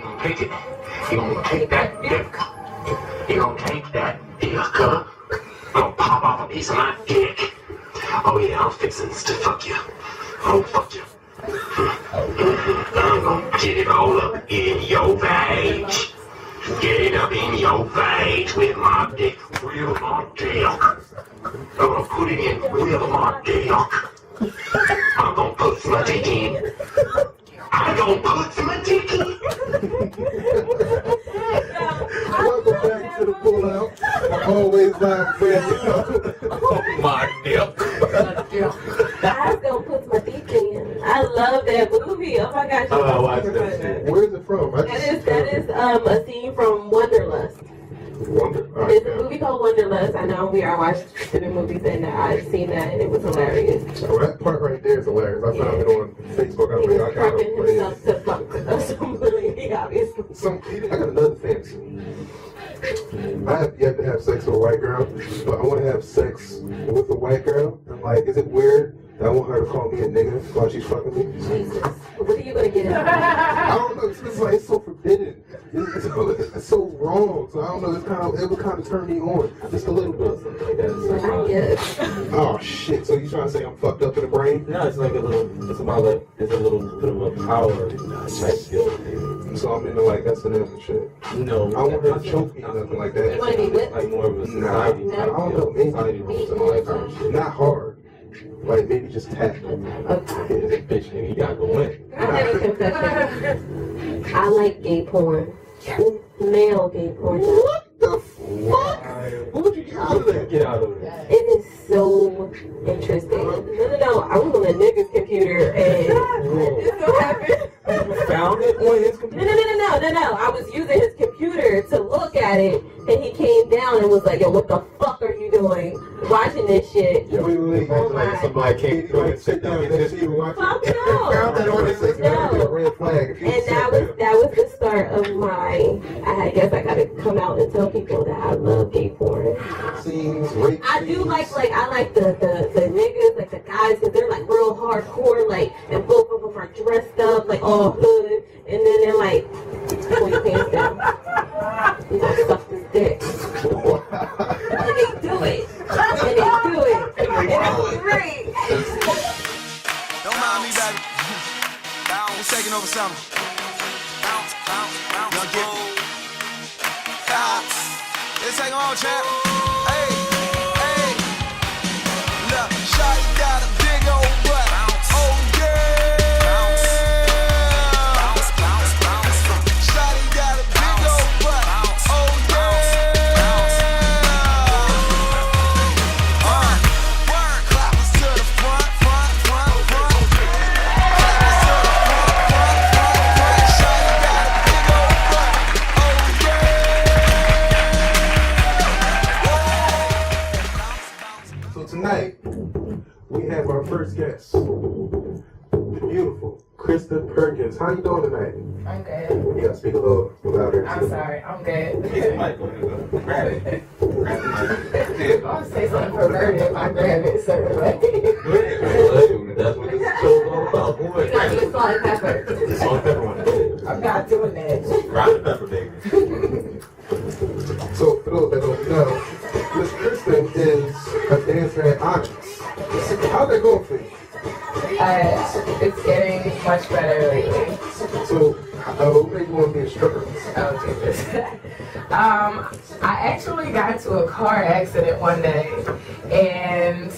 You gonna take it. You gonna take that dick. You gonna take that dick. I'm gonna pop off a piece of my dick. Oh yeah, I'm fixing to fuck you. I'm gonna fuck you. I'm gonna get it all up in your vag. Get it up in your vag with my dick. With my dick. I'm gonna put it in with my dick. I'm gonna put my dick in. I'm gonna put my dick in. Welcome back to the Pullout. I'm always live for you. My dick. I was gonna put my dick in. I love that movie. Oh my gosh. Oh, I watched that shit. Where's it from? That is a scene from Wanderlust. It's a movie called Wanderlust. I know we are watching different movies and I've seen that and it was hilarious. Oh, that part right there is hilarious. I found it on Facebook. He was prepping himself to fuck somebody, obviously. I got another fantasy. I have yet to have sex with a white girl, but I want to have sex with a white girl. Like, is it weird that I want her to call me a nigga while she's fucking me? Jesus. What are you gonna get out? I don't know. It's like it's so forbidden. It's so wrong. So I don't know. It would kind of turn me on just a little bit. Something like that. I guess. Oh shit! So you trying to say I'm fucked up in the brain? No, it's like a little. It's about like it's a little bit of a power type skill. So I'm into like S&M and shit. No, I don't want her to choke me or nothing like that. You wanna be whipped? Like more of a society Nah, I type don't know. deal. Maybe Society rules and all that kind of shit. not hard. Like maybe just tap. Bitch, nigga, you gotta go in. I have a confession. I like gay porn. Male gay porn. What the fuck? What would you get out of that? Get out of there. It is so interesting. No. I was on a nigga's computer and this so happened. You found it on his computer? No. I was using his computer to look at it and he came down and was like, yo, what the fuck are you doing watching this shit? Yeah, wait. Oh my. Somebody came through and sit down and just even watch Fuck it. no. Found that on his No. red flag. And that was the start of my, I guess I gotta come out and tell people that I love gay porn. Scenes, rape I do scenes. I like the niggas, like the guys, because they're like real hardcore, like, and both of them are dressed up, like all hood, and then they're like, pull your pants down. You gonna suck this dick. And they do it. And it's great. Don't mind me, baby. We're taking over something. Young Gifted. Let's take 'em on, champ. Hey. Look, shawty got a big old butt. Oh, yeah. Shawty got a big old butt. Oh, yeah. Clappers to the front. Clappers to the front. Shawty got a big old butt. Oh, yeah. So tonight, we have our first guest, the beautiful Kristen Perkins. How you doing tonight? I'm good. You gotta speak a little louder. I'm sorry. I'm good. Grab it. I'll say something perverted if I grab it, certainly. That's what this show's all about, boy. You gotta do salt and pepper. The salt and pepper one. I'm not doing that. Grab the pepper, baby. So for those that don't know, Miss Kristen is a dancer at Onyx. How's that going for you? It's getting much better lately. So, what made you want to be a stripper? Oh, Jesus. I actually got into a car accident one day, and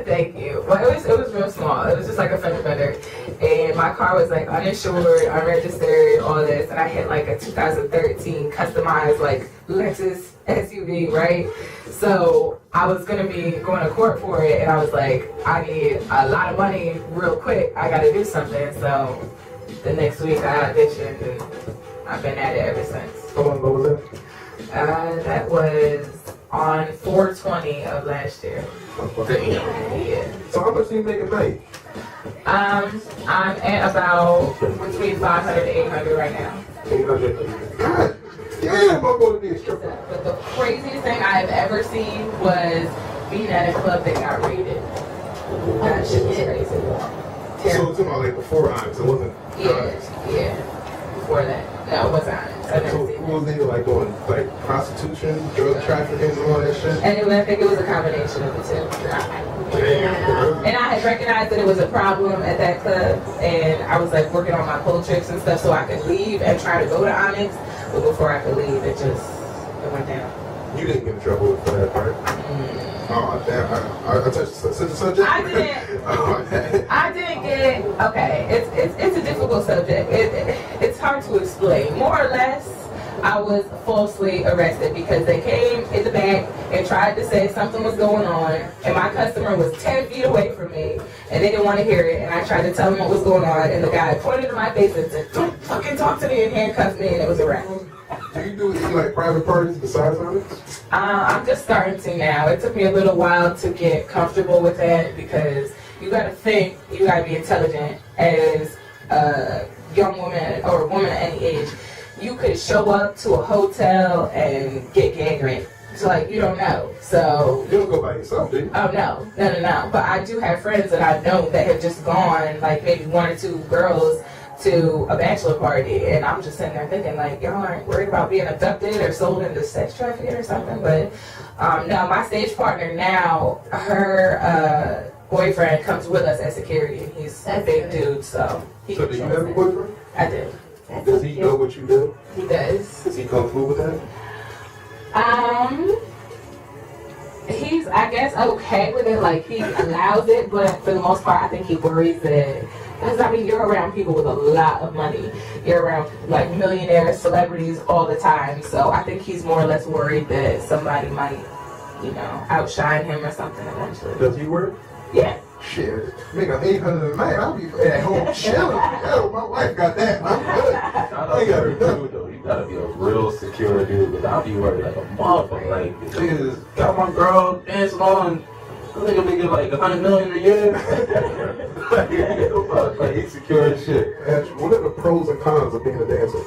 thank you. Well, it was real small. It was just like a fender bender, and my car was like uninsured, unregistered, all this, and I had like a 2013 customized like Lexus SUV, right? So I was gonna be going to court for it, and I was like, I need a lot of money real quick. I gotta do something. So the next week I auditioned, and I've been at it ever since. How long ago was that? That was on 4/20 of last year. Yeah. So how much do you make a night? I'm at about between 500 to 800 right now. 800. God damn, I'm going to be a stripper. But the craziest thing I've ever seen was being at a club that got raided. That shit was crazy. So it's about like before Onyx, it wasn't. Yeah. before that. No, it wasn't Onyx. I never So seen what was they like doing? Like prostitution, drug trafficking, and all that shit? and I think it was a combination of the two. And I had recognized that it was a problem at that club, and I was like working on my pole tricks and stuff so I could leave and try to go to Onyx. But before I could leave, it went down. You didn't get in trouble for that part. Oh damn! I touched the subject. I didn't. I didn't get. Okay, it's a difficult subject. It's hard to explain. More or less, I was falsely arrested because they came in the back and tried to say something was going on, and my customer was 10 feet away from me, and they didn't want to hear it. And I tried to tell them what was going on, and the guy pointed to my face and said, "Don't fucking talk to me," and handcuffed me, and it was a wrap. Do you do any like private parties besides Onyx? I'm just starting to now. It took me a little while to get comfortable with that because you gotta think, you gotta be intelligent as a young woman or a woman at any age. You could show up to a hotel and get gang raped. So like, you don't know. So You don't go by yourself, do you? oh no. But I do have friends that I know that have just gone, like maybe 1 or 2 girls to a bachelor party, and I'm just sitting there thinking like, y'all aren't worried about being abducted or sold into sex trafficking or something. But no, my stage partner now, her boyfriend comes with us as security, and he's a big dude, so he So do you have a boyfriend? I do. Does he know what you do? He does. Is he comfortable with that? He's, I guess, okay with it, like he allows it, but for the most part I think he worries that, because I mean, you're around people with a lot of money. You're around like millionaires, celebrities all the time. So I think he's more or less worried that somebody might, you know, outshine him or something eventually. Does he work? Yeah. Shit, make a 800 a night. I'll be at home chilling. Yo, my wife got that. I'm good. I ain't gotta be dude though. You gotta be a real secure dude, because I'll be worried like a motherfucker. Like, the niggas got my girl dancing on. I think I'm gonna get like $100 million a year. Like, he's secure as shit. What are the pros and cons of being a dancer?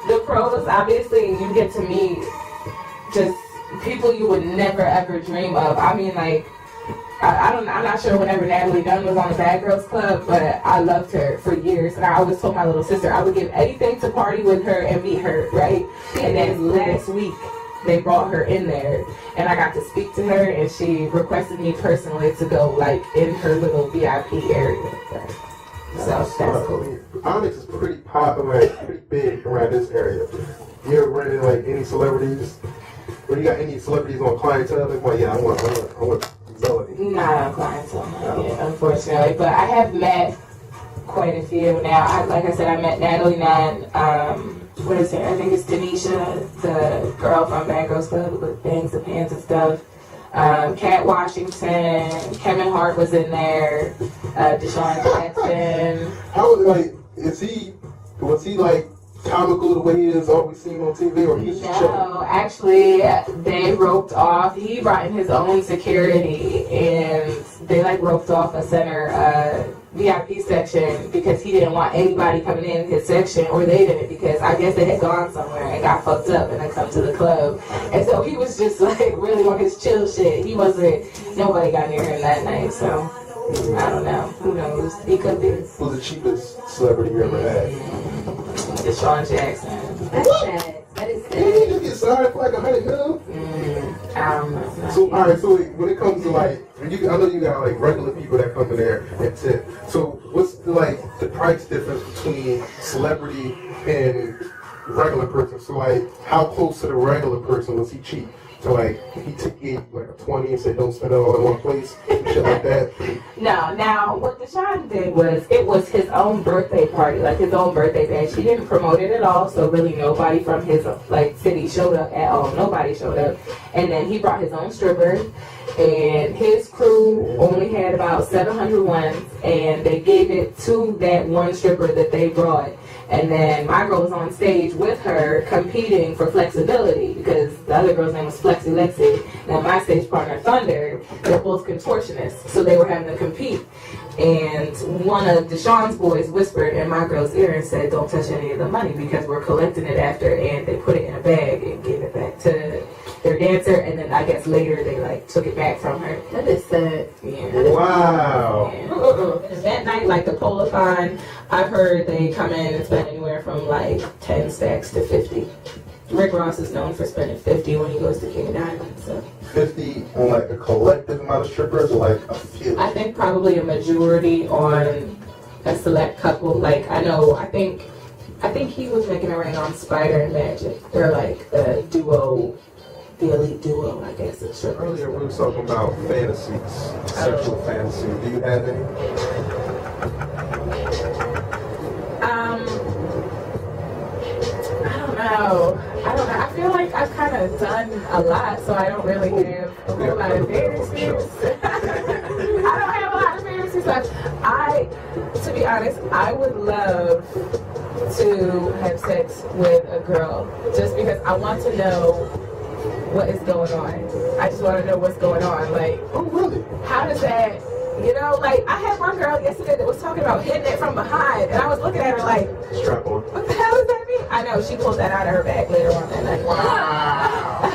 The pros, obviously, you get to meet just people you would never ever dream of. I mean, like, I'm not sure whenever Natalie Dunn was on the Bad Girls Club, but I loved her for years. And I always told my little sister I would give anything to party with her and meet her, right? And then last week, they brought her in there, and I got to speak to her, and she requested me personally to go, like, in her little VIP area. So that's cool. Onyx is pretty popular, pretty big around this area. You ever run into like any celebrities? When you got any celebrities on clientele, they're like, yeah, I want Melody. Not on clientele, yeah, unfortunately. But I have met quite a few now. Like I said, I met Natalie Nunn. What is her? I think it's Tanisha, the girl from Bad Girls Club with bangs and pants and stuff. Kat Washington, Kevin Hart was in there. Deshaun Jackson. How like was he like comical the way he is always seen on TV, or he's just chilling? No, actually, they roped off. He brought in his own security, and they like roped off a center VIP section because he didn't want anybody coming in his section, or they didn't, because I guess they had gone somewhere and got fucked up and then come to the club. And so he was just like really on his chill shit. Nobody got near him that night, so I don't know. Who knows? He could be. Who's the cheapest celebrity you ever had? Deshaun Jackson. That's sad. That is Didn't he sad. just get signed for like $100 million? I don't know. So alright, so when it comes to like, I know you got like regular people that come in there and tip. So what's the price difference between celebrity and regular person? So like, how close to the regular person was he cheap? So like, he took you like a 20 and said don't spend it all in one place, and shit like that. No, now what Deshaun did was, it was his own birthday party, like his own birthday bash. He didn't promote it at all, so really nobody from his like city showed up at all. Nobody showed up. And then he brought his own stripper, and his crew only had about 700 ones, and they gave it to that one stripper that they brought. And then my girl was on stage with her competing for flexibility, because the other girl's name was Flexi Lexi. Now my stage partner Thunder, they're both contortionists, so they were having to compete. And one of Deshaun's boys whispered in my girl's ear and said, don't touch any of the money because we're collecting it after. And they put it in a bag and gave it back to their dancer. And then I guess later they like took it back from her. That is sad. Yeah. Wow. Yeah. that night, like the Pullout, I've heard they come in and spend anywhere from like 10 stacks to 50. Rick Ross is known for spending 50 when he goes to King of Diamonds. So 50 on like a collective amount of strippers, or like a few? I think probably a majority on a select couple. Like I think he was making a ring on Spider and Magic. They're like a duo, the elite duo, I guess. It's strippers. Earlier we were talking about fantasies, sexual fantasy. Do you have any? I don't know. I feel like I've kind of done a lot, so I don't really have a whole lot of fantasies. I don't have a lot of fantasies. To be honest, I would love to have sex with a girl just because I want to know what is going on. I just want to know what's going on. Like, Oh, really? how does that, like, I had one girl yesterday that was talking about hitting it from behind, and I was looking at her like, Strap on. what the hell does that mean? I know, she pulled that out of her bag later on that night. Wow.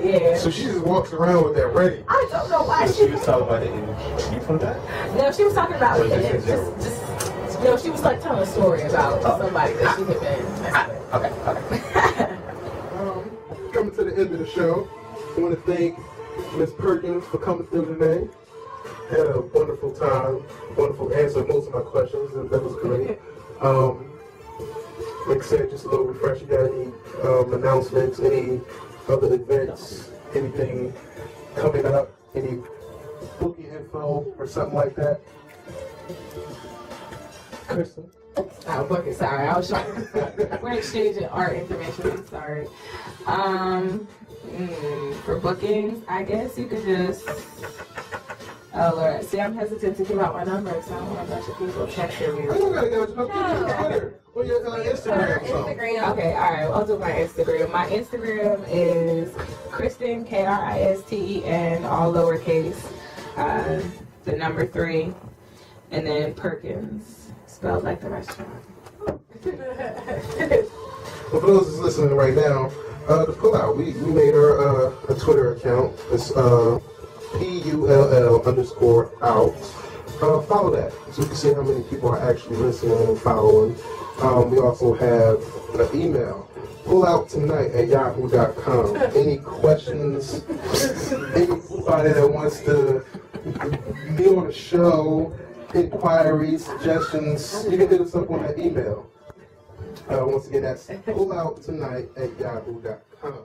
Yeah. So she just walks around with that ready. I don't know why So she was talking about it in you from that? No, she was talking about Or it. just in and general? just she was like telling a story about somebody that she had been messing with. Okay. Coming to the end of the show, I want to thank Ms. Perkins for coming through today. Had a wonderful time, wonderful answer most of my questions, and that was great. Like I said, just a little refresh. You got any announcements, any other events, anything coming up, any booking info or something like that? Kristen? Oh, bucket, sorry. I was trying. We're exchanging art information. I'm sorry. For bookings, I guess you could just. Oh Lord, see, I'm hesitant to give out my number, so I don't want a bunch of people texting me. I don't gotta go to Twitter or your Instagram. Instagram. Okay, all right. I'll do my Instagram. My Instagram is Kristen, Kristen, all lowercase, the number 3, and then Perkins, spelled like the restaurant. Well, for those that's listening right now, the Pullout, we made her a Twitter account. It's PULL_out. Follow that so you can see how many people are actually listening and following. We also have an email, pullouttonight@yahoo.com. Any questions? Anybody that wants to be on the show, inquiries, suggestions, you can hit us up on that email. Once again, that's pullouttonight@yahoo.com.